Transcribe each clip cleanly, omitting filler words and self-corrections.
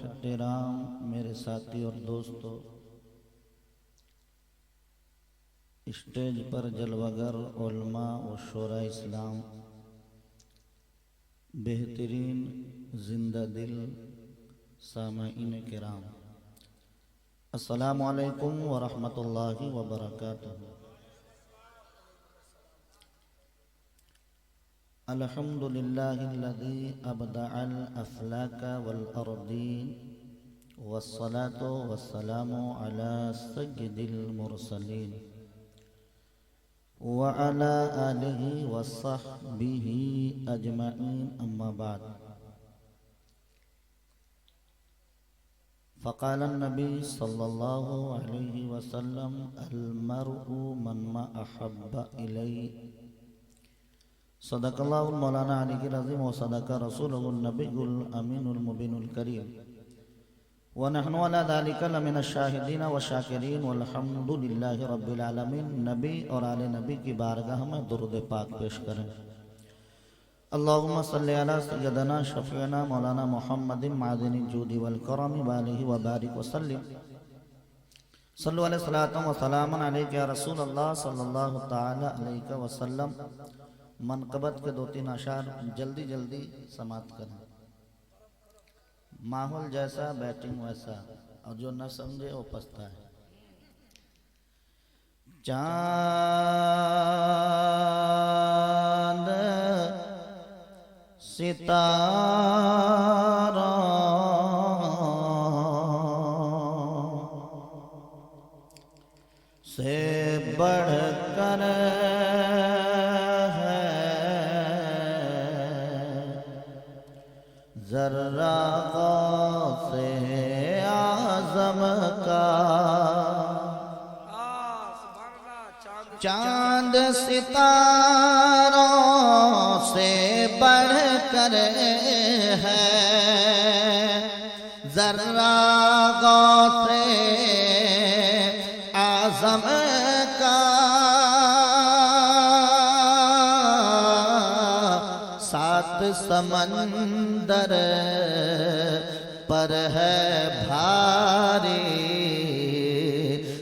محترام میرے ساتھی اور دوستو، اسٹیج پر جلوگر علماء و شورا اسلام، بہترین زندہ دل سامعین کرام، السلام علیکم ورحمۃ اللہ وبرکاتہ۔ الحمد للہ الذی ابدع الافلاک والارضین والصلاة والسلام علی سید المرسلین وعلى آلہ وصحبہ اجمعین، اما بعد، فقال النبی صلی اللہ علیہ وسلم: المرء من ما احب الی، صدق اللہ مولانا علی العظیم وصدق رسولہ النبی الامین المبین الکریم، ونحن على ذلك لمن الشاہدین والشاکرین والحمد للہ رب العالمین۔ نبی اور آل نبی کی بارگاہ میں درود پاک پیش کریں۔ اللہم صلی علی سیدنا شفیعنا مولانا محمد معدن الجود والکرم وآلہ وبارک وسلم۔ صلو علیہ صلاۃ و سلام علیک یا رسول اللہ صلی اللہ تعالی علیہ وسلم۔ منقبت کے 2-3 اشعار جلدی جلدی سماعت کریں۔ ماحول جیسا بیٹنگ ویسا، اور جو نہ سمجھے وہ پچھتا ہے۔ چاند ستاروں سے بڑھ کر ذرہ غوث اعظم کا، چاند ستاروں سے بڑھ کر ہے ذرہ غوث اعظم کا، سات سمندر پر ہے بھاری،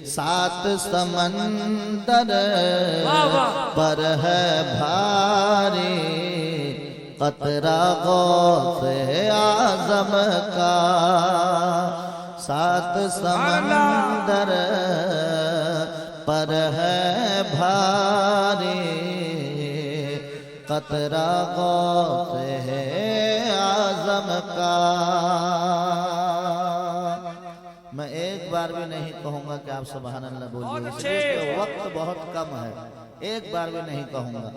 سات سمندر پر ہے بھاری، قطرہ غوث اعظم کا، سات سمندر پر ہے بھاری، قطرہ غوث اعظم کا۔ میں ایک بار بھی نہیں کہوں گا کہ آپ سبحان اللہ بولیے، اس لیے وقت بہت کم ہے، ایک بار بھی نہیں کہوں گا۔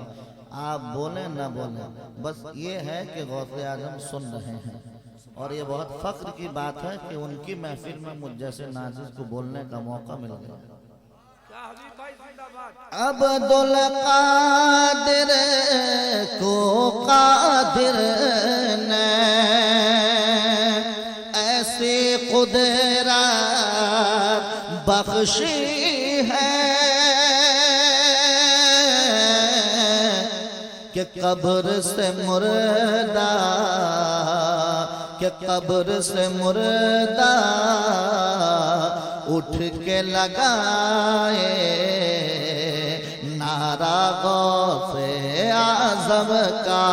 آپ بولیں نہ بولیں، بس یہ ہے کہ غوث اعظم سن رہے ہیں، اور یہ بہت فخر کی بات ہے کہ ان کی محفل میں مجھ جیسے ناجز کو بولنے کا موقع مل گیا۔ عبدالقادر کو قادر نے ایسی قدرت بخشی ہے کہ قبر سے مردہ، کہ قبر سے مردہ اٹھ کے لگائے نعرہ غوث اعظم کا۔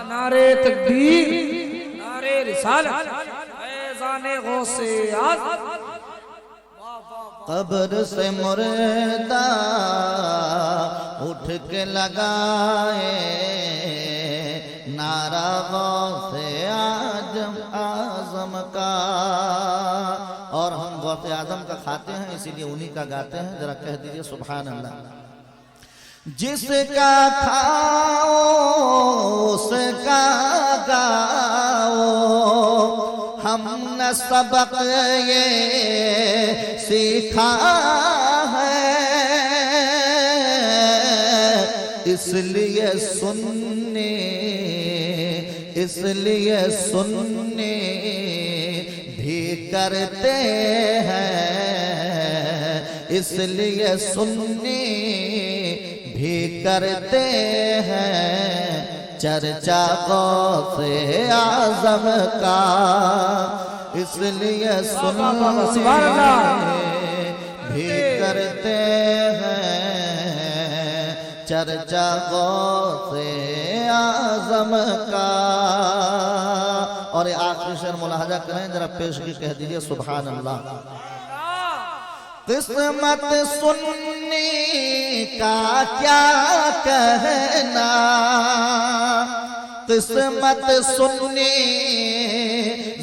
نعرہ تکبیر، نعرہ رسالت، فیضان غوث اعظم۔ قبر سے مردہ اٹھ کے لگائے نعرہ غوث اعظم کا، اور ہم غوث اعظم کا کھاتے ہیں اسی لیے انہی کا گاتے ہیں۔ ذرا کہہ دیجئے سبحان اللہ۔ جس کا کھاؤ اس کا گاؤ، ہم نے سبق یہ سیکھا ہے، اس لیے سننے، اس لیے سننے بھی کرتے ہیں، اس لیے سننے بھی کرتے ہیں، چرچا غوث اعظم کا اس لیے سننے بھی کرتے ہیں چرچا غوث اعظم کا. اور یہ آخری شعر ملاحظہ کریں ذرا پیشگی کہہ دیجئے سبحان اللہ. قسمت سنی کا کیا کہنا قسمت سنی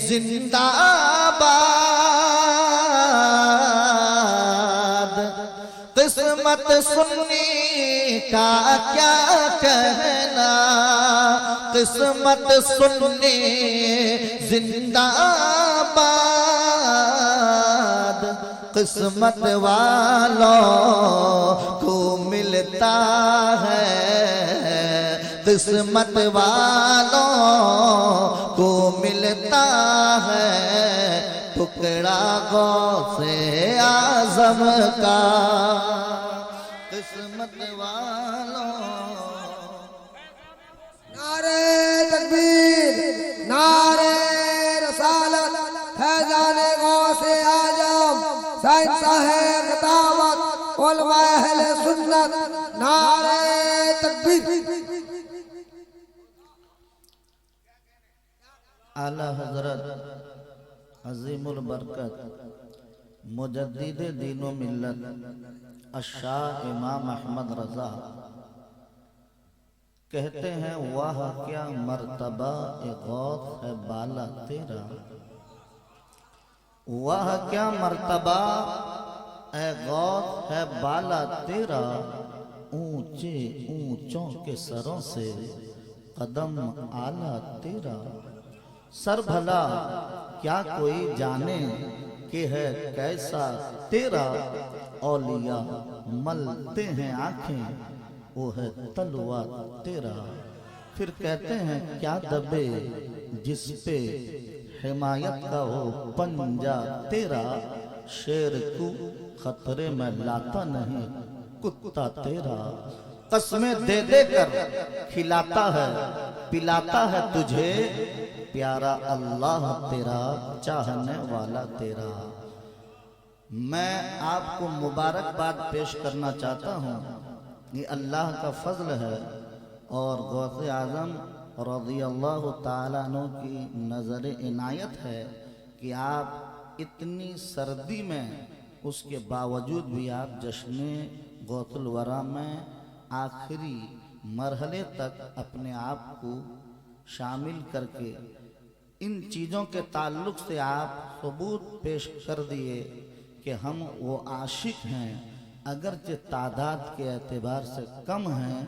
زندہ باد قسمت سنی کا کیا کہنا قسمت سنی زندہ باد قسمت والوں کو ملتا ہے قسمت والوں کو ملتا ہے ٹکڑا غوث اعظم کا قسمت والوں. نعرہ تکبیر نعرہ رسالت فیضان غوث اعظم سائن صاحب خطابت علماء اہل سنت نعرہ تکبیر. اعلیٰ حضرت عظیم البرکت مجدد دین و ملت الشاہ امام احمد رضا کہتے ہیں واہ کیا مرتبہ غوث ہے بالا تیرا واہ کیا مرتبہ اے غوث ہے بالا تیرا اونچے اونچوں کے سروں سے قدم اعلیٰ تیرا سر بھلا کیا کوئی جانے کہ ہے کیسا تیرا اولیاء ملتے ہیں آنکھیں وہ ہے تلوہ تیرا پھر کہتے ہیں کیا دبے جس پہ حمایت کا ہو پنجا تیرا شیر کو خطرے میں لاتا نہیں کتا تیرا قسمیں دے دے کر کھلاتا ہے پلاتا ہے تجھے پیارا اللہ تیرا چاہنے والا تیرا. میں آپ کو مبارکباد پیش کرنا چاہتا ہوں یہ اللہ کا فضل ہے اور غوث اعظم رضی اللہ تعالیٰ عنہ کی نظر عنایت ہے کہ آپ اتنی سردی میں اس کے باوجود بھی آپ جشن غوث الورا میں آخری مرحلے تک اپنے آپ کو شامل کر کے ان چیزوں کے تعلق سے آپ ثبوت پیش کر دیے کہ ہم وہ عاشق ہیں اگرچہ تعداد کے اعتبار سے کم ہیں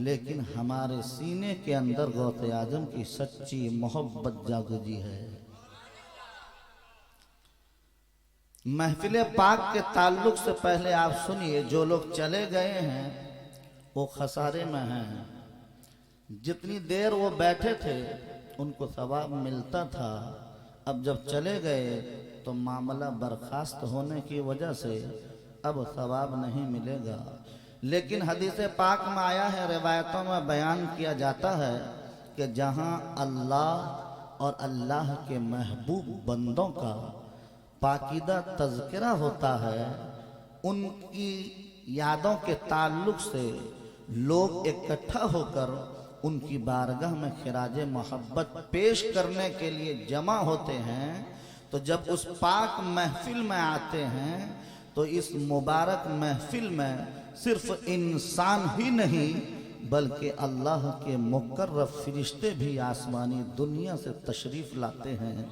لیکن ہمارے سینے کے اندر غوث اعظم کی سچی محبت جاگجی ہے. محفل پاک کے تعلق سے پہلے آپ سنیے جو لوگ چلے گئے ہیں وہ خسارے میں ہیں. جتنی دیر وہ بیٹھے تھے ان کو ثواب ملتا تھا اب جب چلے گئے تو معاملہ برخاست ہونے کی وجہ سے اب ثواب نہیں ملے گا. لیکن حدیث پاک میں آیا ہے روایتوں میں بیان کیا جاتا ہے کہ جہاں اللہ اور اللہ کے محبوب بندوں کا پاکیدہ تذکرہ ہوتا ہے ان کی یادوں کے تعلق سے لوگ اکٹھا ہو کر ان کی بارگاہ میں خراج محبت پیش کرنے کے لیے جمع ہوتے ہیں تو جب اس پاک محفل میں آتے ہیں تو اس مبارک محفل میں صرف انسان ہی نہیں بلکہ اللہ کے مقرب فرشتے بھی آسمانی دنیا سے تشریف لاتے ہیں.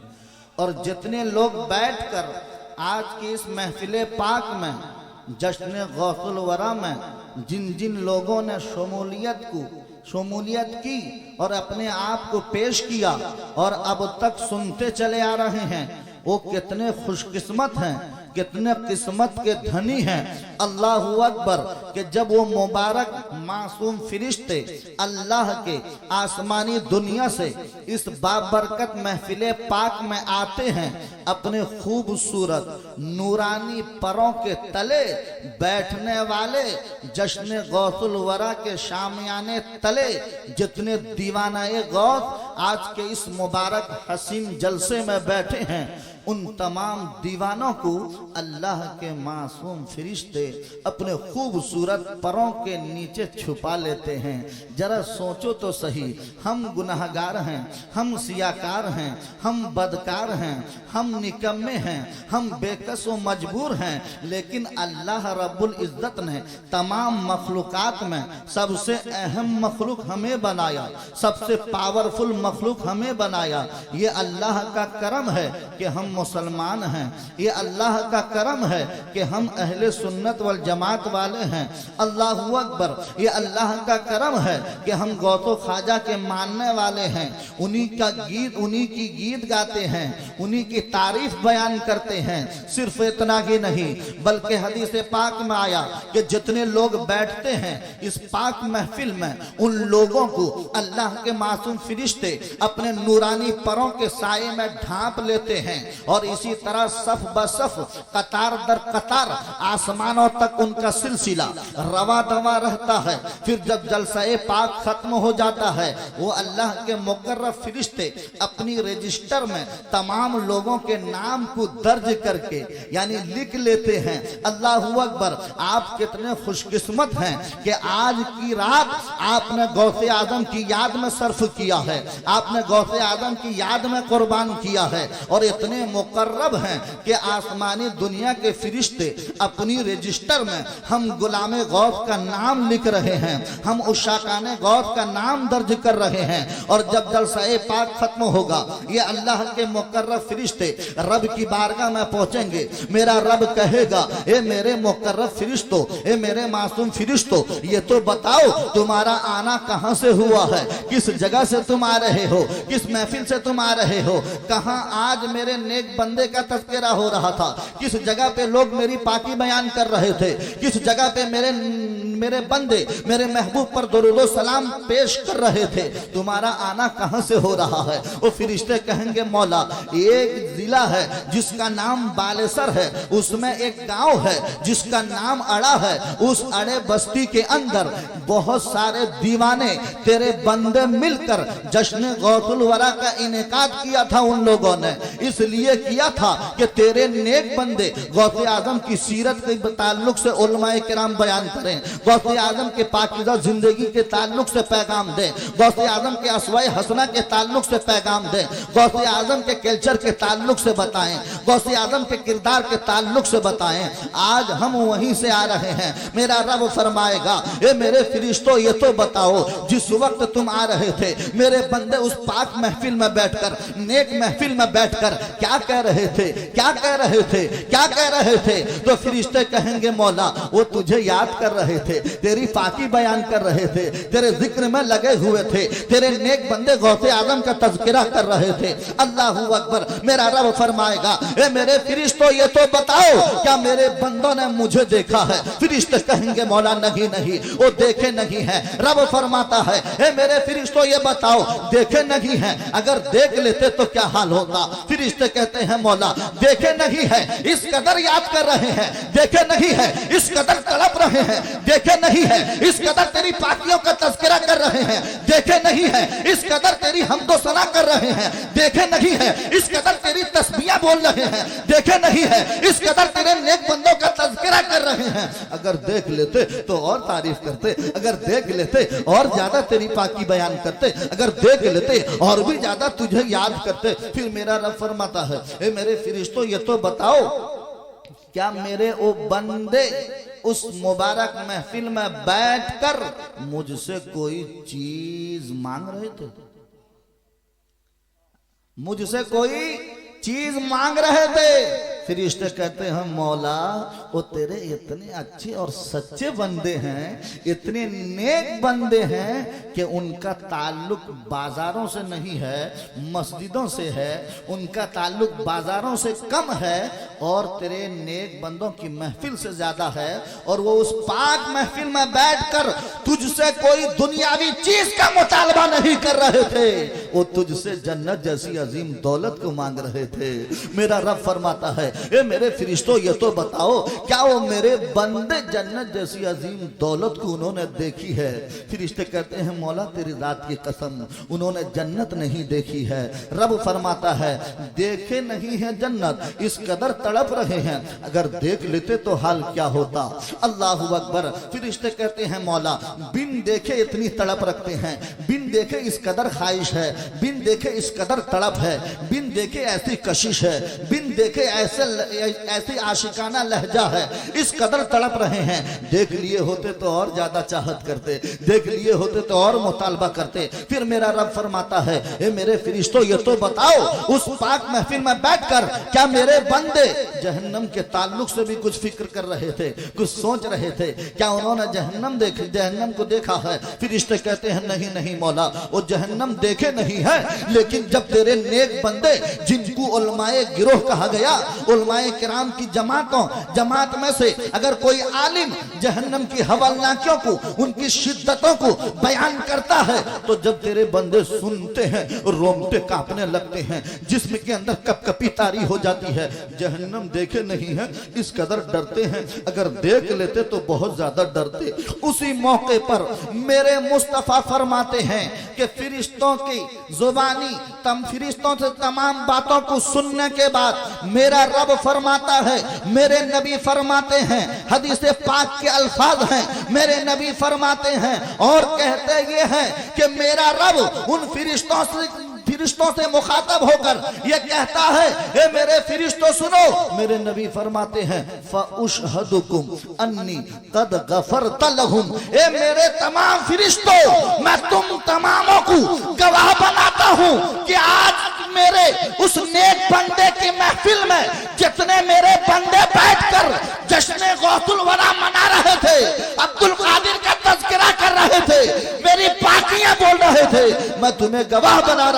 اور جتنے لوگ بیٹھ کر آج کی اس محفل پاک میں جشن غوث الورا میں جن جن لوگوں نے شمولیت کی اور اپنے آپ کو پیش کیا اور اب تک سنتے چلے آ رہے ہیں وہ کتنے خوش قسمت ہیں کتنے قسمت کے دھنی ہیں، اللہ اکبر، کہ جب وہ مبارک معصوم فرشتے اللہ کے آسمانی دنیا سے اس بابرکت محفل پاک میں آتے ہیں، اپنے خوبصورت نورانی پروں کے تلے بیٹھنے والے جشن غوث الورا کے شامیانے تلے جتنے دیوانہ غوث آج کے اس مبارک حسین جلسے میں بیٹھے ہیں، ان تمام دیوانوں کو اللہ کے معصوم فرشتے اپنے خوبصورت پروں کے نیچے چھپا لیتے ہیں۔ ذرا سوچو تو صحیح، ہم گناہگار ہیں، ہم سیاکار ہیں، ہم بدکار ہیں، ہم نکمے ہیں، ہم بے کس و مجبور ہیں، لیکن اللہ رب العزت نے تمام مخلوقات میں سب سے اہم مخلوق ہمیں بنایا، سب سے پاورفل مخلوق ہمیں بنایا۔ یہ اللہ کا کرم ہے کہ ہم مسلمان ہیں، یہ اللہ کا کرم ہے کہ ہم اہل سنت والجماعت والے ہیں۔ اللہ اکبر، یہ اللہ کا کرم ہے کہ ہم غوث و خواجہ کے ماننے والے ہیں، انہی کی گیت گاتے ہیں، انہی کی تعریف بیان کرتے ہیں۔ صرف اتنا ہی نہیں بلکہ حدیث پاک میں آیا کہ جتنے لوگ بیٹھتے ہیں اس پاک محفل میں، ان لوگوں کو اللہ کے معصوم فرشتے اپنے نورانی پروں کے سائے میں ڈھانپ لیتے ہیں، اور اسی طرح صف بصف قطار در قطار آسمانوں تک ان کا سلسلہ روا دوا رہتا ہے۔ پھر جب جلسہ پاک ختم ہو جاتا ہے، وہ اللہ کے مقرب فرشتے اپنی رجسٹر میں تمام لوگوں کے نام کو درج کر کے یعنی لکھ لیتے ہیں۔ اللہ اکبر، آپ کتنے خوش قسمت ہیں کہ آج کی رات آپ نے غوث اعظم کی یاد میں صرف کیا ہے، آپ نے غوث اعظم کی یاد میں قربان کیا ہے، اور اتنے مقرب ہیں کہ آسمانی دنیا کے فرشتے اپنی رجسٹر میں ہم غلام غوث کا نام لکھ رہے ہیں، ہم عشاقان غوث کا نام درج کر رہے ہیں۔ اور جب جلسہ پاک ختم ہوگا، یہ اللہ کے مقرب فرشتے رب کی بارگاہ میں پہنچیں گے، میرا رب کہے گا، اے میرے مقرب فرشتوں، اے میرے معصوم فرشتوں، یہ تو بتاؤ تمہارا آنا کہاں سے ہوا ہے، کس جگہ سے تم آ رہے ہو، کس محفل سے تم آ رہے ہو، کہاں آج میرے نیک بندے کا تذکرہ ہو رہا تھا، کس جگہ پہ لوگ میری پاکی بیان کر رہے تھے، کس جگہ پہ میرے بندے میرے محبوب پر درود و سلام پیش کر رہے تھے، تمہارا آنا کہاں سے ہو رہا ہے؟ وہ فرشتے کہیں گے مولا، ایک ضلع ہے جس کا نام بالسر ہے، اس میں ایک گاؤں ہے جس کا نام اڑا ہے، اس اڑے بستی کے اندر بہت سارے دیوانے تیرے بندے مل کر جشن غوث الورا کا انعقاد کیا تھا، ان لوگوں نے اس لیے کیا تھا کہ تیرے نیک بندے غوث اعظم کی سیرت کے تعلق سے علماء کرام بیان کریں، غوث اعظم کے پاکیزہ زندگی کے تعلق سے پیغام دیں، غوث اعظم کے اسوائے حسنہ کے تعلق سے پیغام دیں، غوث اعظم کے کلچر کے تعلق سے بتائیں، غوث اعظم کے کردار کے تعلق سے بتائیں۔ آج ہم وہیں سے آ رہے ہیں۔ میرا رب فرمائے گا، اے میرے فرشتوں یہ تو بتاؤ جس وقت تم آ رہے تھے میرے بندے اس پاک محفل میں بیٹھ کر، نیک محفل میں بیٹھ کر کیا کہہ رہے تھے، کیا کہہ رہے تھے، کیا کہہ رہے تھے؟ تو فرشتے کہیں گے مولا وہ تجھے یاد کر رہے تھے، تیری پاکی بیان کر رہے تھے، تیرے ذکر میں لگے ہوئے تھے، تیرے نیک بندے غوث اعظم کا تذکرہ کر رہے تھے۔ اللہ اکبر، میرا رب فرمائے گا، اے میرے فرشتوں یہ تو بتاؤ کیا میرے بندوں نے مجھے دیکھا ہے؟ فرشتے کہیں گے مولا نہیں نہیں، وہ دیکھے نہیں ہیں۔ رب فرماتا ہے، اے میرے فرشتوں یہ بتاؤ دیکھے نہیں ہیں، اگر دیکھ لیتے تو کیا حال ہوتا؟ فرشتے کہتے ہیں مولا دیکھے نہیں ہے، اس قدر یاد کر رہے ہیں، دیکھے نہیں ہے، اس قدر تڑپ رہے ہیں، دیکھے نہیں ہے، اس قدر تیری پاکیوں کا تذکرہ کر رہے ہیں، دیکھے نہیں ہے، اس قدر تیری حمد و ثنا کر رہے ہیں، دیکھے نہیں ہے، اس قدر تیری تسبیح بول رہے ہیں، دیکھے نہیں ہے، اس قدر تیرے نیک بندوں کا تذکرہ کر رہے ہیں۔ اگر دیکھ لیتے تو اور تعریف کرتے، اگر دیکھ لیتے اور زیادہ تیری پاکی بیان کرتے، اگر دیکھ لیتے اور بھی زیادہ تجھے یاد کرتے۔ پھر میرا رب فرماتا ہے، اے میرے فرشتوں یہ تو بتاؤ کیا میرے او بندے اس مبارک محفل میں بیٹھ کر مجھ سے کوئی چیز مانگ رہے تھے؟ مجھ سے کوئی چیز مانگ رہے تھے؟ فرشتے کہتے ہیں مولا وہ تیرے اتنے اچھے اور سچے بندے ہیں، اتنے نیک بندے ہیں کہ ان کا تعلق بازاروں سے نہیں ہے، مسجدوں سے ہے، ان کا تعلق بازاروں سے کم ہے اور تیرے نیک بندوں کی محفل سے زیادہ ہے، اور وہ اس پاک محفل میں بیٹھ کر تجھ سے کوئی دنیاوی چیز کا مطالبہ نہیں کر رہے تھے، وہ تجھ سے جنت جیسی عظیم دولت کو مانگ رہے تھے۔ میرا رب فرماتا ہے اے میرے فرشتوں یہ تو بتاؤ کیا وہ میرے بندے جنت جیسی عظیم دولت کو انہوں نے دیکھی ہے؟ فرشتے کہتے ہیں مولا تیری ذات کی قسم انہوں نے جنت نہیں دیکھی ہے۔ رب فرماتا ہے دیکھے نہیں ہے جنت، اس قدر تڑپ رہے ہیں، اگر دیکھ لیتے تو حال کیا ہوتا؟ اللہ اکبر۔ فرشتے کہتے ہیں مولا بن دیکھے اتنی تڑپ رکھتے ہیں، بن دیکھے اس قدر خواہش ہے، بن دیکھے اس قدر تڑپ ہے، بن دیکھے ایسی کشش ہے، بن دیکھے ایسی عاشقانہ لہجہ ہے، اس قدر تڑپ رہے ہیں۔ دیکھ لیے ہوتے تو اور زیادہ چاہت کرتے، دیکھ لیے ہوتے تو اور مطالبہ کرتے۔ پھر میرا رب فرماتا ہے اے میرے فرشتوں یہ تو بتاؤ اس پاک محفل میں بیٹھ کر کیا میرے بندے جہنم کے تعلق سے بھی کچھ فکر کر رہے تھے، کچھ سوچ رہے تھے؟ کیا انہوں نے جہنم کو دیکھا ہے؟ فرشتے کہتے ہیں نہیں نہیں مولا وہ جہنم دیکھے نہیں ہے، لیکن جب تیرے نیک بندے جن کو علماء گروہ کہا گیا، علماء کرام کی جماعت میں سے اگر کوئی عالم جہنم کی ہولناکیوں کو، ان کی شدتوں کو بیان کرتا ہے تو جب تیرے بندے سنتے ہیں رومتے کانپنے لگتے ہیں، جسم کے اندر کپ کپی طاری ہو جاتی ہے۔ جہنم دیکھے نہیں ہے اس قدر ڈرتے ہیں، اگر دیکھ لیتے تو بہت زیادہ ڈرتے۔ اسی موقع پر میرے مصطفیٰ فرماتے ہیں کہ فرشتوں کی زبانی فرشتوں سے تمام باتوں کو سننے کے بعد میرا رب فرماتا ہے، میرے نبی فرماتے ہیں، حدیث پاک کے الفاظ ہیں، میرے نبی فرماتے ہیں اور کہتے یہ ہیں کہ میرا رب ان فرشتوں سے مخاطب ہو کر یہ کہتا ہے اے میرے فرشتوں سنو، میرے نبی فرماتے ہیں فَأُشْهَدُكُمْ أَنِّي قَدْ غَفَرْتَ لَهُمْ، اے میرے تمام فرشتوں میں تم تماموں کو گواہ بناتا ہوں کہ آج میرے اس نیک بندے کی محفل میں جتنے میرے بندے بیٹھ کر جشن غوث الورا منا رہے تھے، عبد القادر کا تذکرہ کر رہے تھے، میری پاکیاں بول رہے تھے، میں تمہیں گواہ بنا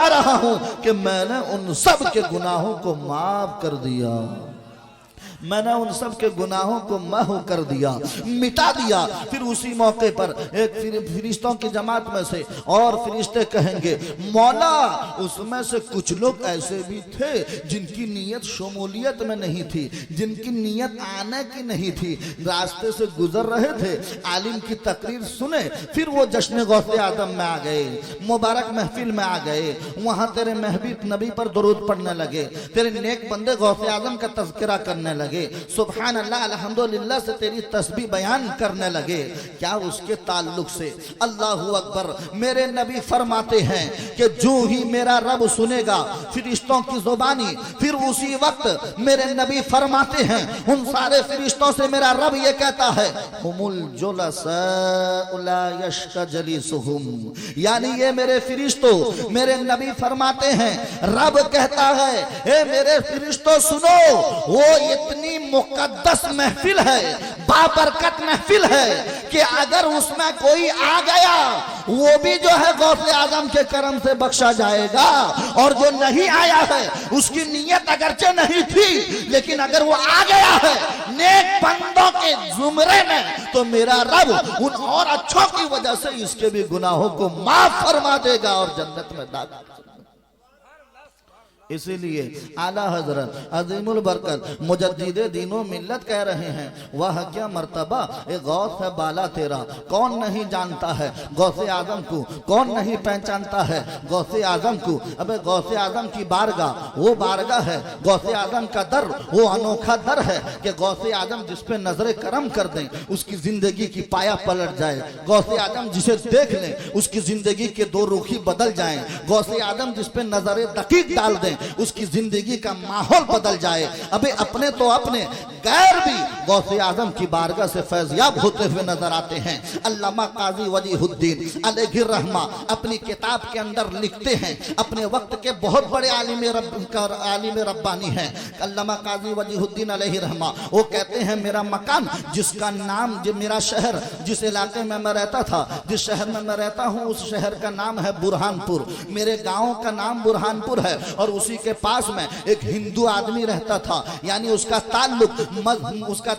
رہا ہوں کہ میں نے ان سب کے گناہوں کو معاف کر دیا، میں نے ان سب کے گناہوں کو محو کر دیا، مٹا دیا۔ پھر اسی موقع پر ایک فرشتوں کی جماعت میں سے اور فرشتے کہیں گے مولا اس میں سے کچھ لوگ ایسے بھی تھے جن کی نیت شمولیت میں نہیں تھی، جن کی نیت آنے کی نہیں تھی، راستے سے گزر رہے تھے، عالم کی تقریر سنے، پھر وہ جشن غوث اعظم میں آ گئے، مبارک محفل میں آ گئے، وہاں تیرے محبوب نبی پر درود پڑھنے لگے، تیرے نیک بندے غوث اعظم کا تذکرہ کرنے لگے، سبحان اللہ الحمدللہ سے تیری تسبیح بیان کرنے لگے۔ کیا اس کے تعلق سے اللہ اکبر، میرے نبی فرماتے ہیں کہ جو ہی میرا رب سنے گا فرشتوں کی زبانی، پھر اسی وقت میرے نبی فرماتے ہیں ان سارے فرشتوں سے میرا رب یہ کہتا ہے ہم الجلساء لا یشق جلیسہم، یعنی یہ میرے فرشتوں، میرے نبی فرماتے ہیں رب کہتا ہے اے میرے فرشتوں سنو، وہ اتنی مقدس محفل ہے، بابرکت محفل ہے کہ اگر اس میں کوئی آ گیا وہ بھی جو ہے غوث اعظم کے کرم سے بخشا جائے گا، اور جو نہیں آیا ہے اس کی نیت اگرچہ نہیں تھی لیکن اگر وہ آ گیا ہے نیک بندوں کے زمرے میں تو میرا رب ان اور اچھوں کی وجہ سے اس کے بھی گناہوں کو معاف فرما دے گا اور جنت میں داخل۔ اسی لیے اعلیٰ حضرت عظیم البرکت مجدد دین و ملت کہہ رہے ہیں وہ کیا مرتبہ اے غوث ہے بالا تیرا، کون نہیں جانتا ہے غوث اعظم کو، کون نہیں پہچانتا ہے غوث اعظم کو؟ اب غوث اعظم کی بارگاہ وہ بارگاہ ہے، غوث اعظم کا در وہ انوکھا در ہے کہ غوث اعظم جس پہ نظر کرم کر دیں اس کی زندگی کی پایا پلٹ جائے، غوث اعظم جسے دیکھ لیں اس کی زندگی کے دو رخی بدل جائیں، غوث اعظم جس پہ نظر دقیق ڈال دیں اس کی زندگی کا ماحول بدل جائے. ابھی اپنے تو اپنے غیر بھی غوث اعظم کی بارگاہ سے فیضیاب ہوتے ہوئے نظر آتے ہیں. علامہ قاضی وجیہ الدین علیہ الرحمہ اپنی کتاب کے اندر لکھتے ہیں, اپنے وقت کے بہت بڑے عالم ربانی ہیں علامہ قاضی وجیہ الدین علیہ الرحمہ. وہ کہتے ہیں میرا مکان, جس کا نام, میرا شہر, جس علاقے میں میں رہتا تھا, جس شہر میں میں رہتا ہوں, اس شہر کا نام ہے برہان پور. میرے گاؤں کا نام برہان پور ہے, اور اسی کے پاس میں ایک ہندو آدمی رہتا تھا. یعنی اس کا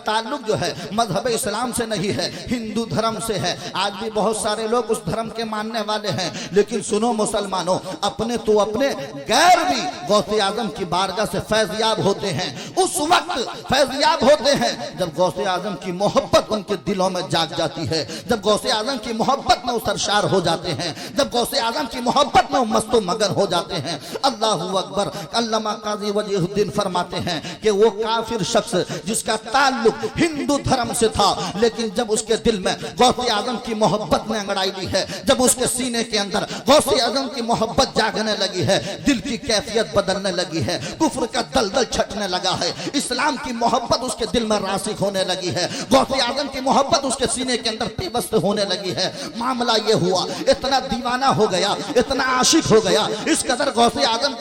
تعلق جو ہے مذہب اسلام سے نہیں ہے, ہندو دھرم سے ہے. آج بھی بہت سارے لوگ اس دھرم کے ماننے والے ہیں, لیکن سنو مسلمانوں, اپنے تو اپنے غیر بھی غوث اعظم کی بارگاہ سے فیضیاب ہوتے ہیں. اس وقت فیضیاب ہوتے ہیں جب غوث اعظم کی محبت ان کے دلوں میں جاگ جاتی ہے, جب غوث اعظم کی محبت میں وہ سرشار ہو جاتے ہیں, جب غوث اعظم کی محبت میں وہ مست و مگن ہو جاتے ہیں. اللہ اکبر. علامہ قاضی وجیہ الدین فرماتے ہیں کہ وہ کافر شخص جس کا تعلق ہندو دھرم سے تھا, لیکن جب اس کے دل میں غوث اعظم کی محبت نے انگڑائی لی ہے, جب اس کے سینے کے اندر غوث اعظم کی محبت جاگنے لگی ہے, دل کی کیفیت بدلنے لگی ہے, کفر کا دلدل چھٹنے لگا ہے, اسلام کی محبت اس کے دل میں راسخ ہونے لگی ہے, غوث اعظم کی محبت اس کے سینے کے اندر پیوست ہونے لگی ہے. معاملہ یہ ہوا, اتنا دیوانہ ہو گیا, اتنا عاشق ہو گیا, اس قدر غوث اعظم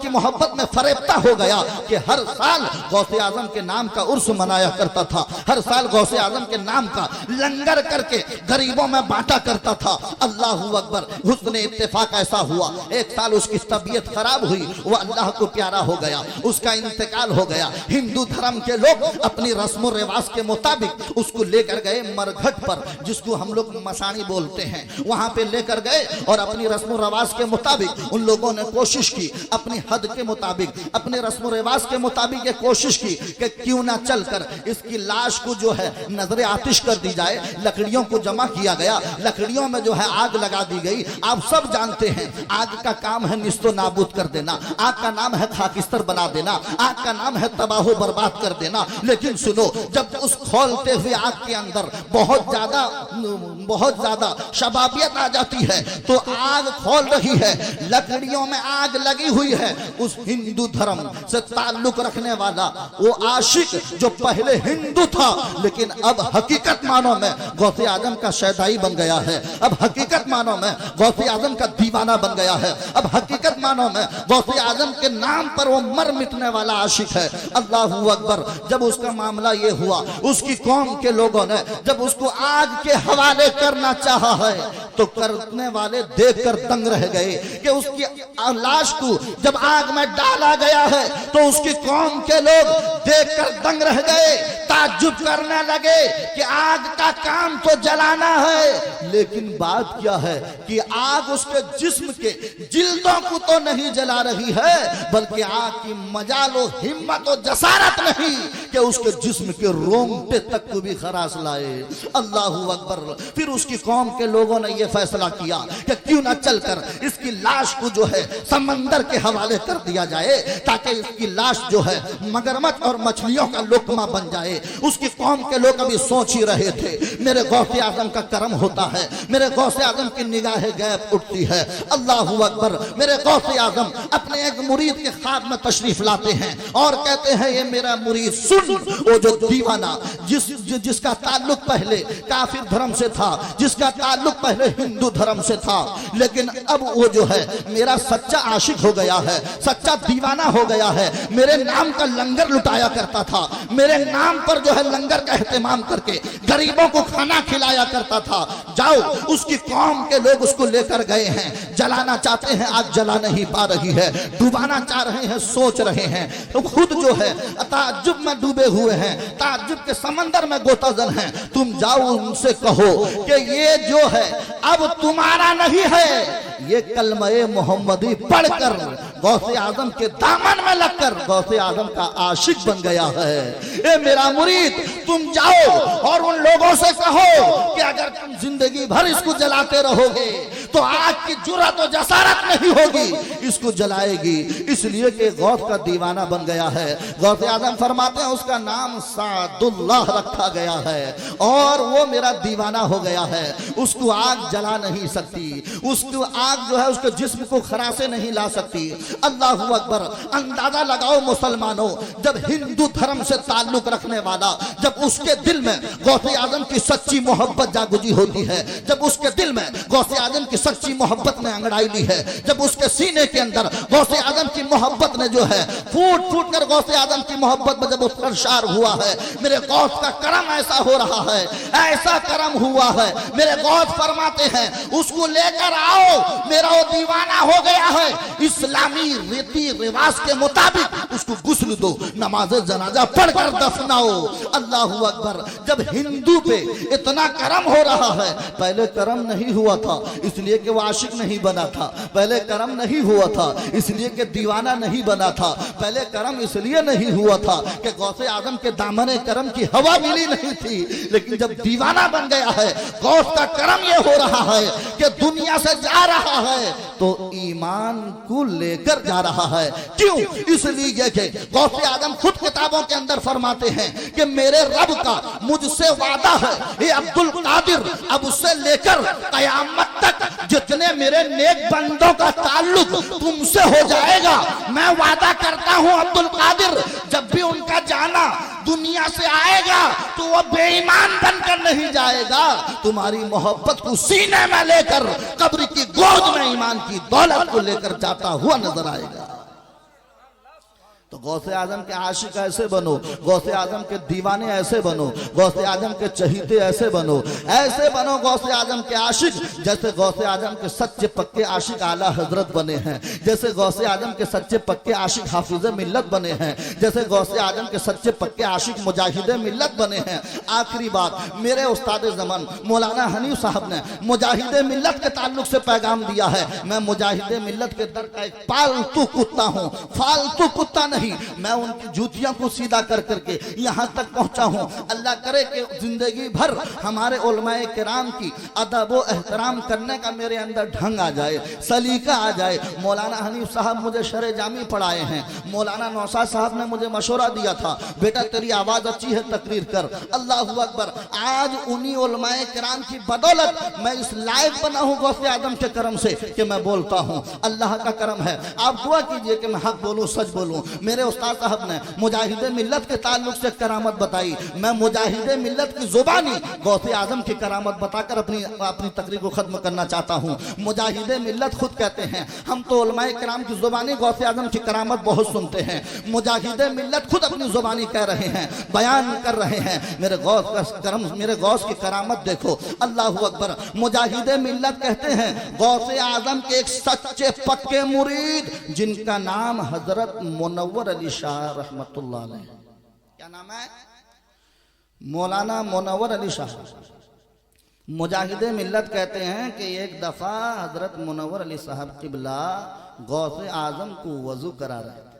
کی محبت میں فریبتا ہو گیا کہ ہر سال غوث اعظم کے نام کا عرس منایا کرتا تھا, ہر سال غوث اعظم کے نام کا لنگر کر کے غریبوں میں بانٹا کرتا تھا. اللہ اکبر. حسن اتفاق ایسا ہوا, ایک سال اس کی طبیعت خراب ہوئی, وہ اللہ کو پیارا ہو گیا, اس کا انتقال ہو گیا. ہندو دھرم کے لوگ اپنی رسم و رواج کے مطابق اس کو لے کر گئے مرگھٹ پر, جس کو ہم لوگ مسانی بولتے ہیں, وہاں پہ لے کر گئے, اور اپنی رسم و رواج کے مطابق ان لوگوں نے کوشش کی, اپنی حد کے مطابق, اپنے رسم و رواج کے مطابق یہ کوشش کی کہ کیوں نہ چل کر اس کی لاش کو جو ہے نظر آتش کر دی جائے. لکڑیوں کو جمع کیا گیا, لکڑیوں میں جو ہے آگ لگا دی گئی. آپ سب جانتے ہیں آگ کا کام ہے نیست و نابود کر دینا, آگ کا نام ہے خاکستر بنا دینا, آگ کا نام ہے تباہ و برباد کر دینا. لیکن سنو, جب اس کھولتے ہوئے آگ کے اندر بہت زیادہ شبابیت آ جاتی ہے, تو آگ کھول رہی ہے, لکڑیوں میں آگ لگی ہوئی ہے. اس ہندو دھرم سے تعلق رکھنے والا وہ عاشق جو پہلے ہندو تھا, لیکن اب حقیقت معنوں میں غوث اعظم کا شیدائی بن گیا ہے, اب حقیقت معنوں میں غوث اعظم کا دیوانہ بن گیا ہے, اب حقیقت معنوں میں غوث اعظم کے نام پر وہ مر مٹنے والا عاشق ہے. اللہ اکبر. جب اس کا معاملہ یہ ہوا, اس کی قوم کے لوگوں نے جب اس کو آگ کے حوالے کرنا چاہا ہے, تو کرنے والے دیکھ کر دنگ رہ گئے کہ اس کی لاش کو جب آگ میں ڈالا گیا ہے, تو اس کی قوم کے لوگ دیکھ کر دنگ رہ گئے, تعجب کرنے لگے کہ آگ کا کام تو جلانا ہے, لیکن بات کیا ہے کہ آگ اس کے جسم کے جلدوں کو تو نہیں جلا رہی ہے, بلکہ آگ کی مجال و ہمت و جسارت نہیں کہ اس کے جسم کے رونگٹے تک کو بھی خراش لائے. اللہ اکبر. پھر اس کی قوم کے لوگوں نے یہ فیصلہ کیا کہ کیوں نہ چل کر اس کی لاش کو جو ہے سمندر کے حوالے کر دیا جائے, تاکہ اس کی لاش جو ہے مگرمچھ اور مچھلیوں کا لقمہ بن جائے. اس کی قوم کے لوگ ابھی سوچ ہی رہے تھے, میرے غوث اعظم کا کرم ہوتا ہے, میرے غوث اعظم کی نگاہ غیب اٹھتی ہے. اللہ اکبر. میرے غوث اعظم اپنے ایک مرید کے خواب میں تشریف لاتے ہیں اور کہتے ہیں یہ میرا مرید سن, وہ جو دیوانہ جس کا تعلق پہلے کافر دھرم سے تھا, جس کا تعلق پہلے ہندو دھرم سے تھا, لیکن اب وہ جو ہے میرا سچا عاشق ہو گیا ہے, سچا دیوانہ ہو گیا ہے. میرے نام کا لنگر لٹایا کرتا تھا, میرے نام پر جو ہے لنگر کا اہتمام کر کے غریبوں کو کھانا کھلایا کرتا تھا. جاؤ, اس کی قوم کے لوگ اس کو لے کر گئے ہیں, جلانا چاہتے ہیں, آگ جلا نہیں پا رہی ہے, ڈوبانا چاہ رہے ہیں, سوچ رہے ہیں, تو خود جو ہے تعجب میں ڈوبے ہوئے ہیں, تعجب کے سمندر میں گوتہ زن ہیں. تم جاؤ ان سے کہو کہ یہ جو ہے اب تمہارا نہیں ہے, یہ کلمہ محمدی پڑھ کر غوث اعظم کے دامن میں لگ کر غوث اعظم کا عاشق بن گیا ہے. اے میرا مرید, تم جاؤ اور ان لوگوں سے کہو کہ اگر تم زندگی بھر اس کو جلاتے رہو گے تو آگ کی جرأت و جسارت نہیں ہوگی اس کو جلائے گی، اس لیے کہ غوث کا دیوانہ بن گیا ہے۔ غوث اعظم فرماتے ہیں اس کا نام سعد اللہ رکھا گیا ہے اور وہ میرا دیوانہ ہو گیا ہے، اس کو آگ جلا نہیں سکتی، اس کو آگ جو ہے اس کے جسم کو خراسے نہیں لا سکتی۔ اللہ اکبر! اندازہ لگاؤ مسلمانوں، جب ہندو دھرم سے تعلق رکھنے والا، جب اس کے دل میں غوث اعظم کی سچی محبت جاگزی ہوتی ہے، جب اس کے دل میں غوث اعظم کی سچی محبت نے انگڑائی لی ہے، جب اس کے سینے کے اندر غوث اعظم کی محبت نے جو ہے پھوٹ پھوٹ کر غوث اعظم کی محبت میں جب اس پر شار ہوا ہے، میرے غوث کا کرم ایسا ہو رہا ہے، ایسا کرم ہوا ہے، میرے غوث فرماتے ہیں اس کو لے کر آؤ، میرا وہ دیوانہ ہو گیا ہے، اسلامی ریتی رواج کے مطابق اس کو غسل دو، نماز جنازہ پڑھ کر دفناؤ۔ اللہ اکبر! جب ہندو پہ اتنا کرم ہو رہا ہے، پہلے کرم نہیں ہوا تھا اس لیے کہ وہ عاشق نہیں بنا تھا، پہلے کرم نہیں ہوا تھا اس لیے کہ دیوانہ نہیں بنا تھا، پہلے کرم اس لیے نہیں ہوا تھا کہ غوث اعظم کے دامن کرم کی ہوا ملی نہیں تھی، لیکن جب دیوانہ بن گیا ہے، غوث کا کرم یہ ہو رہا ہے کہ دنیا سے جا رہا ہے تو ایمان کو لے کر جا رہا ہے۔ کیوں؟ اس لیے کہ غوث اعظم خود کتابوں کے اندر فرماتے ہیں کہ میرے رب کا مجھ سے وعدہ ہے، اے عبد القادر، اب اس سے لے کر قیامت تک جتنے میرے نیک بندوں کا تعلق تم سے ہو جائے گا، میں وعدہ کرتا ہوں عبد القادر، جب بھی ان کا جانا دنیا سے آئے گا تو وہ بے ایمان بن کر نہیں جائے گا، تمہاری محبت کو سینے میں لے کر قبر کی گود میں ایمان کی دولت کو لے کر جاتا ہوا نظر آئے گا۔ تو غوث اعظم کے عاشق ایسے بنو، غوث اعظم کے دیوانے ایسے بنو، غوث اعظم کے چہیتے ایسے بنو غوث اعظم کے عاشق جیسے غوث اعظم کے سچے پکے عاشق اعلیٰ حضرت بنے ہیں، جیسے غوث اعظم کے سچے پکے عاشق حافظ ملت بنے ہیں، جیسے غوث اعظم کے سچے پکے عاشق مجاہد ملت بنے ہیں۔ آخری بات، میرے استاد زمان مولانا حنیف صاحب نے مجاہد ملت کے تعلق سے پیغام دیا ہے، میں مجاہد ملت کے در کا ایک پالتو کتا ہوں، فالتو کتا نہیں، میں ان کی جوتیاں کو سیدھا کر کر کے یہاں تک پہنچا ہوں۔ اللہ کرے کہ زندگی بھر ہمارے علماء کرام کی ادب و احترام کرنے کا میرے اندر ڈھنگ آ جائے، سلیقہ آ جائے۔ مولانا حنیف صاحب مجھے شرح جامی پڑھائے ہیں، مولانا نوساد صاحب نے مجھے مشورہ دیا تھا، بیٹا تیری آواز اچھی ہے، تقریر کر۔ اللہ اکبر! آج انہی علماء کرام کی بدولت میں اس لائق بنا ہوں غوث اعظم کے کرم سے کہ میں بولتا ہوں، اللہ کا کرم ہے۔ آپ دعا کیجئے کہ میں حق بولوں، سچ بولوں۔ میرے استاد صاحب نے مجاہد ملت کے تعلق سے کرامت بتائی، میں مجاہد ملت کی زبانی غوث اعظم کی کرامت بتا کر اپنی تقریر کو ختم کرنا چاہتا ہوں۔ مجاہد ملت خود کہتے ہیں ہم تو علماء کرام کی زبانی غوث اعظم کی کرامت بہت سنتے ہیں، مجاہد ملت خود اپنی زبانی کہہ رہے ہیں، بیان کر رہے ہیں، میرے غوث کا کرم، میرے غوث کی کرامت دیکھو۔ اللہ اکبر! مجاہد ملت کہتے ہیں غوث اعظم کے ایک سچے پکے مرید جن کا نام حضرت منور علی شاہ رحمت اللہ علیہ، کیا نام ہے؟ مولانا منور علی شاہ۔ مجاہد ملت کہتے ہیں کہ ایک دفعہ حضرت منور علی صاحب قبلہ غوث اعظم کو وضو کرا رہے تھے۔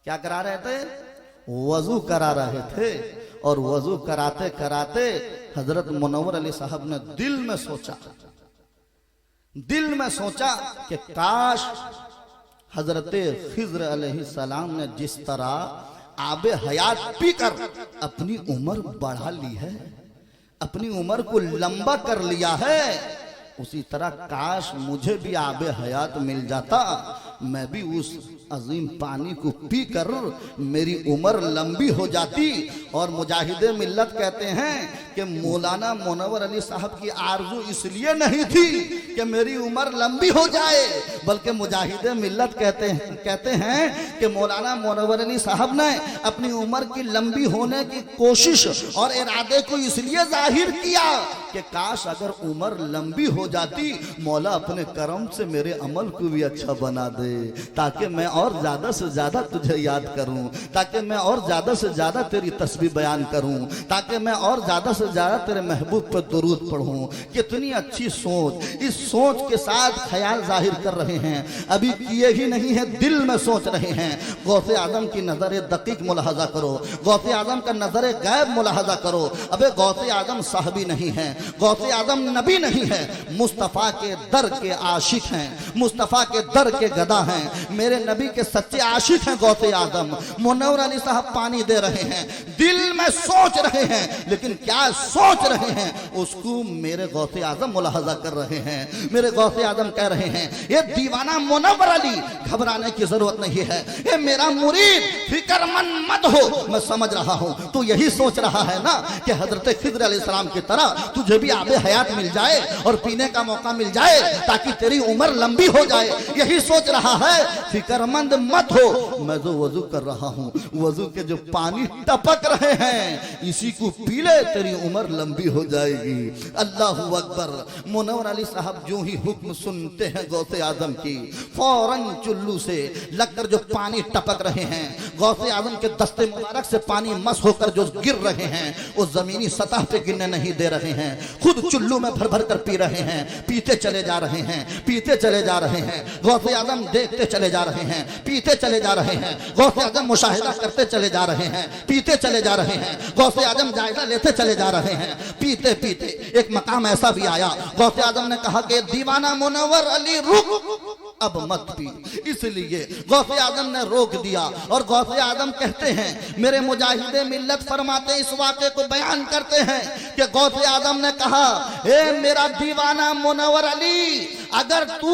کیا کرا رہے تھے؟ وضو کرا رہے تھے، اور وضو کراتے کراتے حضرت منور علی صاحب نے دل میں سوچا کہ کاش حضرت خضر علیہ السلام نے جس طرح آب حیات پی کر اپنی عمر بڑھا لی ہے، اپنی عمر کو لمبا کر لیا ہے، اسی طرح کاش مجھے بھی آب حیات مل جاتا، میں بھی اس عظیم پانی کو پی کر میری عمر لمبی ہو جاتی۔ اور مجاہد ملت کہتے ہیں کہ مولانا منور علی صاحب کی آرزو اس لیے نہیں تھی کہ میری عمر لمبی ہو جائے، بلکہ مجاہد ملت کہتے ہیں کہ مولانا منور علی صاحب نے اپنی عمر کی لمبی ہونے کی کوشش اور ارادے کو اس لیے ظاہر کیا کہ کاش اگر عمر لمبی ہو جاتی، مولا اپنے کرم سے میرے عمل کو بھی اچھا بنا دے، تاکہ میں اور زیادہ سے زیادہ تجھے یاد کروں، تاکہ میں اور زیادہ سے زیادہ تیری تسبیح بیان کروں، تاکہ میں اور زیادہ سے زیادہ تیرے محبوب پر درود پڑھوں۔ کتنی اچھی سوچ! اس سوچ کے ساتھ خیال ظاہر کر رہے ہیں، ابھی کیے ہی نہیں ہے، دل میں سوچ رہے ہیں۔ غوث اعظم کی نظر دقیق ملاحظہ کرو، غوث اعظم کا نظر غیب ملاحظہ کرو۔ ابے غوث اعظم صحابی نہیں ہیں، غوث اعظم نبی نہیں ہے، مصطفیٰ کے در کے عاشق ہیں، مصطفیٰ کے در کے گدا ہیں، میرے نبی کے سچے عاشق ہیں غوث اعظم۔ منور علی صاحب پانی دے رہے ہیں، دل میں سوچ رہے ہیں، لیکن کیا سوچ رہے ہیں اس کو میرے غوث اعظم ملاحظہ کر رہے ہیں۔ میرے غوث اعظم کہہ رہے ہیں یہ دیوانہ منور علی، گھبرانے کی ضرورت نہیں ہے، یہ میرا مرید، فکر مند مت ہو، میں سمجھ رہا ہوں تو یہی سوچ رہا ہے نا کہ حضرت خضر علیہ السلام کی طرح تجھے بھی آب حیات مل جائے اور پینے کا موقع مل جائے تاکہ تیری عمر لمبی ہو جائے، یہی سوچ رہا ہے۔ فکر مند مت ہو، میں جو وضو کر رہا ہوں، وضو کے جو پانی ٹپک رہے ہیں اسی کو پی لے، تیری عمر لمبی ہو جائے گی۔ اللہ اکبر۔ منور علی صاحب جو ہی حکم سنتے ہیں غوث اعظم کی، فوراً چلو سے لگ کر جو پانی ٹپک رہے ہیں، غوث اعظم کے دستے مبارک سے پانی مس ہو کر جو گر رہے ہیں وہ زمینی سطح پہ گرنے نہیں دے رہے ہیں، خود چلو میں بھر بھر کر پی رہے ہیں، پیتے چلے جا رہے ہیں، پیتے چلے جا رہے ہیں۔ غوث اعظم دیکھتے چلے جا رہے ہیں، پیتے چلے جا رہے ہیں۔ غوث اعظم مشاہدہ کرتے چلے جا رہے ہیں، پیتے چلے جا رہے ہیں۔ غوث اعظم جائزہ لیتے چلے جا رہے ہیں، پیتے پیتے ایک مقام ایسا بھی آیا، غوث اعظم نے کہا کہ دیوانہ منور علی رک، اب مت پی۔ اس لیے غوث اعظم نے روک دیا، اور غوث اعظم کہتے ہیں، میرے مجاہد ملت فرماتے اس واقعے کو بیان کرتے ہیں کہ غوث اعظم نے کہا اے میرا دیوانہ منور علی، اگر تو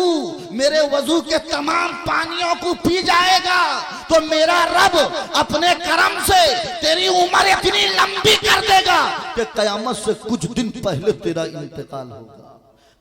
میرے وضو کے تمام پانیوں کو پی جائے گا تو میرا رب اپنے کرم سے تیری عمر اتنی لمبی کر دے گا کہ قیامت سے کچھ دن پہلے تیرا انتقال ہوگا،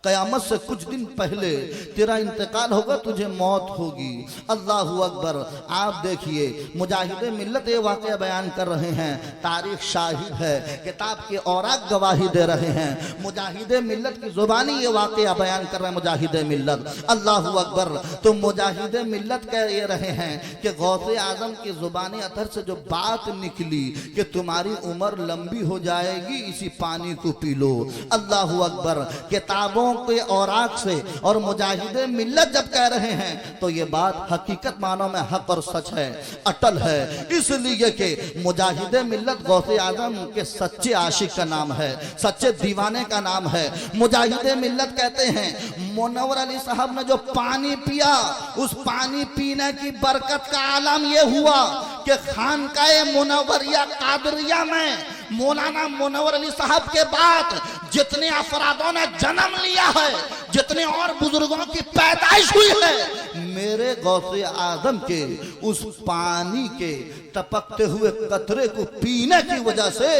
قیامت سے کچھ دن پہلے تیرا انتقال ہوگا، تجھے موت ہوگی۔ اللہ اکبر۔ آپ دیکھیے مجاہد ملت یہ واقعہ بیان کر رہے ہیں، تاریخ شاہد ہے، کتاب کے اوراق گواہی دے رہے ہیں، مجاہد ملت کی زبانی یہ واقعہ بیان کر رہے ہیں مجاہد ملت۔ اللہ اکبر۔ تو مجاہد ملت کہہ رہے ہیں کہ غوث اعظم کی زبانی اثر سے جو بات نکلی کہ تمہاری عمر لمبی ہو جائے گی، اسی پانی کو پی لو۔ اللہ اکبر۔ کتابوں کے اوراق سے اور مجاہد ملت جب کہہ رہے ہیں تو یہ بات حقیقت معنوں میں حق اور سچ ہے، اٹل ہے، اس لیے کہ مجاہد ملت غوث اعظم کے سچے عاشق کا نام ہے، سچے دیوانے کا نام ہے۔ مجاہد ملت کہتے ہیں منور علی صاحب نے جو پانی پیا، اس پانی پینے کی برکت کا عالم یہ ہوا کہ خانقاہ منوریہ قادریہ میں مولانا منور علی صاحب کے بعد جتنے افرادوں نے جنم لیا ہے، جتنے اور بزرگوں کی پیدائش ہوئی ہے، میرے غوث اعظم کے اس پانی کے ٹپکتے ہوئے قطرے کو پینے کی وجہ سے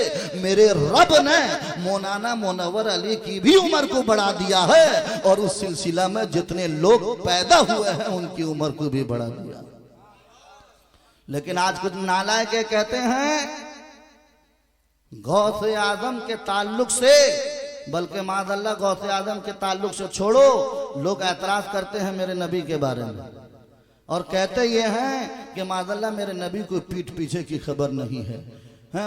میرے رب نے مولانا منور علی کی بھی عمر کو بڑھا دیا ہے، اور اس سلسلہ میں جتنے لوگ پیدا ہوئے ہیں ان کی عمر کو بھی بڑھا دیا۔ لیکن آج کچھ نالائق کہتے ہیں غوث اعظم کے تعلق سے، بلکہ معاذ اللہ غوث اعظم کے تعلق سے چھوڑو، لوگ اعتراض کرتے ہیں میرے نبی کے بارے میں، اور کہتے یہ ہیں کہ معاذ اللہ میرے نبی کو پیٹھ پیچھے کی خبر نہیں ہے،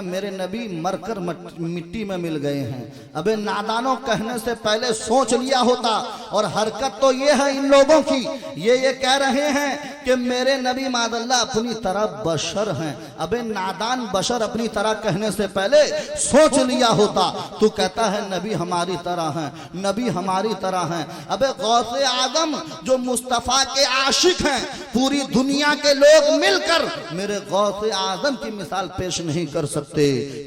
میرے نبی مر کر مٹی میں مل گئے ہیں۔ ابے نادانوں کہنے سے پہلے سوچ لیا ہوتا، اور حرکت تو یہ ہے ان لوگوں کی، یہ کہہ رہے ہیں کہ میرے نبی معاذ اللہ اپنی طرح بشر ہیں۔ ابے نادان بشر اپنی طرح کہنے سے پہلے سوچ لیا ہوتا۔ تو کہتا ہے نبی ہماری طرح ہیں، نبی ہماری طرح ہیں۔ ابے غوث اعظم جو مصطفیٰ کے عاشق ہیں، پوری دنیا کے لوگ مل کر میرے غوث اعظم کی مثال پیش نہیں کر سکتے۔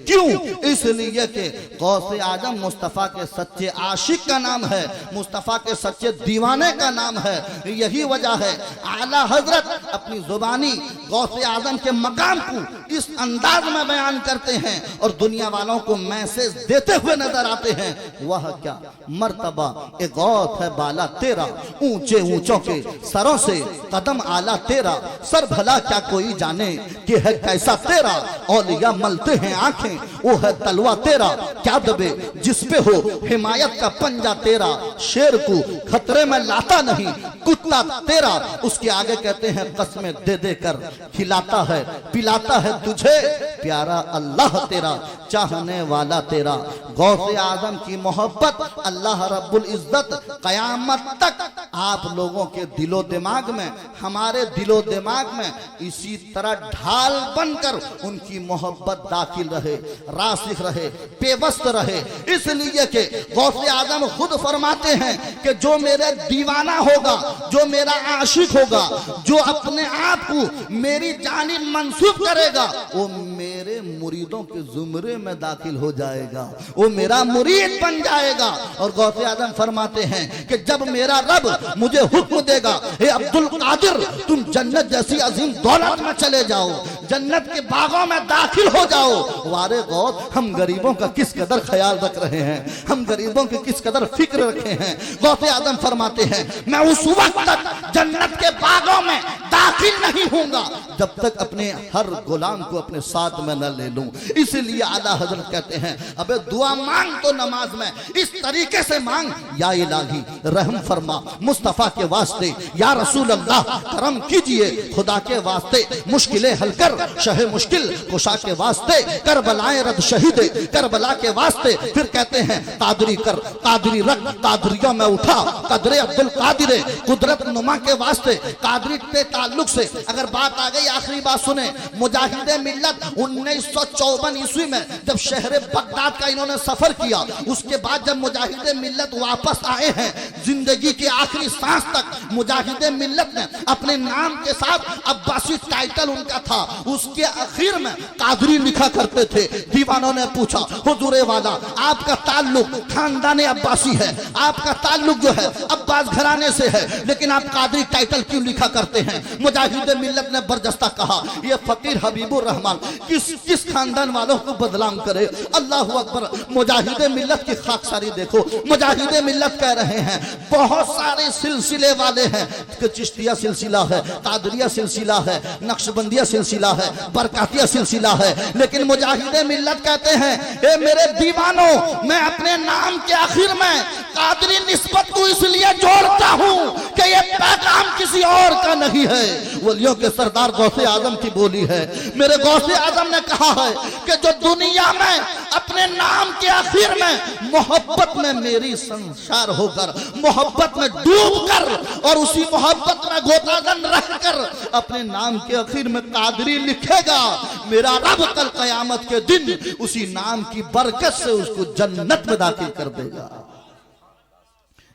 کیوں؟ اس لیے کہ غوث اعظم مصطفیٰ کے سچے عاشق کا نام ہے، مصطفیٰ کے سچے دیوانے کا نام ہے۔ یہی وجہ ہے اعلیٰ حضرت اپنی زبانی غوث اعظم کے مقام کو اس انداز میں بیان کرتے ہیں اور دنیا والوں کو میسج دیتے ہوئے نظر آتے ہیں۔ وہ کیا مرتبہ اے غوث ہے بالا تیرا، اونچے اونچوں کے سروں سے قدم اعلیٰ تیرا، سر بھلا کیا کوئی جانے کہ ہے کیسا تیرا، اولیاء ملتے ہیں آنکھیں وہ ہے تلوہ تیرا، کیا دبے جس پہ ہو حمایت کا پنجہ تیرا، شیر کو خطرے میں لاتا نہیں کتا تیرا۔ اس کے آگے کہتے ہیں قسمیں دے دے کر کھلاتا ہے پلاتا ہے تجھے پیارا اللہ تیرا، چاہنے والا تیرا۔ غوث اعظم کی محبت اللہ رب العزت قیامت تک آپ لوگوں کے دل و دماغ میں، ہمارے دل و دماغ میں اسی طرح ڈھال بن کر ان کی محبت داخل رہے، راسخ رہے، پیوست رہے۔ اس لیے کہ غوث اعظم خود فرماتے ہیں کہ جو میرے دیوانہ ہوگا، جو میرا عاشق ہوگا، جو اپنے آپ کو میری جانب منسوب کرے گا، وہ میرے مریدوں کے زمرے میں داخل ہو جائے گا، وہ میرا مرید بن جائے گا۔ اور غوث اعظم فرماتے ہیں کہ جب میرا رب مجھے حکم دے گا، اے عبد القادر تم جنت جیسی عظیم دولت میں چلے جاؤ، جنت کے باغوں میں داخل ہو جاؤ، وارے غوث ہم غریبوں کا کس قدر خیال رکھ رہے ہیں، ہم غریبوں کی کس قدر فکر رکھے ہیں۔ غوث اعظم فرماتے ہیں میں اس وقت تک جنت کے باغوں میں داخل نہیں ہوں گا جب تک اپنے ہر غلام کو اپنے ساتھ میں نہ لے لوں۔ اس لیے اعلیٰ حضرت کہتے ہیں ابے دعا مانگ تو نماز میں اس طریقے سے مانگ، یا الہی رحم فرما مصطفیٰ کے واسطے، یا رسول اللہ کرم کیجئے خدا کے واسطے، مشکلیں حل کر شہ مشکل کشا کے واسطے، کربلائیں رد شہید کربلا کے واسطے۔ پھر کہتے ہیں قادری کر قادری رکھ قادریوں میں اٹھا، قدر عبد القادر قدرت نما کے واسطے۔ قادری کے تعلق سے اگر بات آ گئی، آخری بات سنیں، مجاہد ملت 1954 عیسوی میں جب شہر بغداد کا انہوں نے سفر کیا، اس کے بعد جب مجاہد ملت واپس آئے ہیں، زندگی کے آخری سانس تک مجاہد ملت نے اپنے نام کے ساتھ عباسی ٹائٹل ان کا تھا، اس کے اخیر میں قادری لکھا کرتے تھے۔ دیوانوں نے پوچھا حضور والا آپ کا تعلق خاندان عباسی ہے، آپ کا تعلق جو ہے عباس گھرانے سے ہے، لیکن آپ قادری ٹائٹل کیوں لکھا کرتے ہیں؟ مجاہد ملت نے برجستہ کہا یہ فقیر حبیب الرحمن کس خاندان والوں کو بدنام کرے۔ اللہ اکبر، مجاہد ملت کی خاکساری دیکھو۔ مجاہد ملت کہہ رہے ہیں بہت سارے سلسلے والے ہیں، کہ چشتیہ سلسلہ ہے، قادریہ سلسلہ ہے، نقشبندیہ سلسلہ ہے، برکاتیہ سلسلہ ہے، لیکن مجاہد ملت کہتے ہیں اے میرے دیوانوں، میں اپنے نام کے آخر میں قادری نسبت کو اس لیے جوڑتا ہوں کہ یہ پیغام کسی اور کا نہیں ہے، ولیوں کے سردار غوث اعظم کی بولی ہے۔ میرے غوث اعظم نے کہا ہے کہ جو دنیا میں اپنے نام کے آخر میں محبت میں میری سنسار ہو کر، محبت میں ڈوب کر اور اسی محبت میں گوتاگن رہ کر اپنے نام کے آخر میں قادری لکھے گا، میرا رب کل قیامت کے دن اسی نام کی برکت سے اس کو جنت میں داخل کر دے گا۔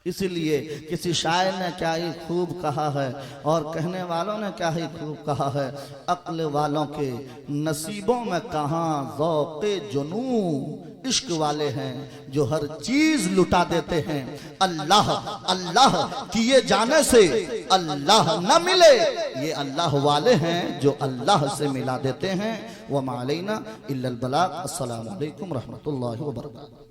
اس لیے کسی شاعر نے کیا ہی خوب کہا ہے اور کہنے والوں نے کیا ہی خوب کہا ہے، عقل والوں کے نصیبوں میں کہاں ذوق جنون، عشق والے ہیں جو ہر چیز لٹا دیتے ہیں، اللہ اللہ کیے جانے سے اللہ نہ ملے، یہ اللہ والے ہیں جو اللہ سے ملا دیتے ہیں۔ وما علینا الا البلاغ۔ السلام علیکم ورحمۃ اللہ وبرکاتہ۔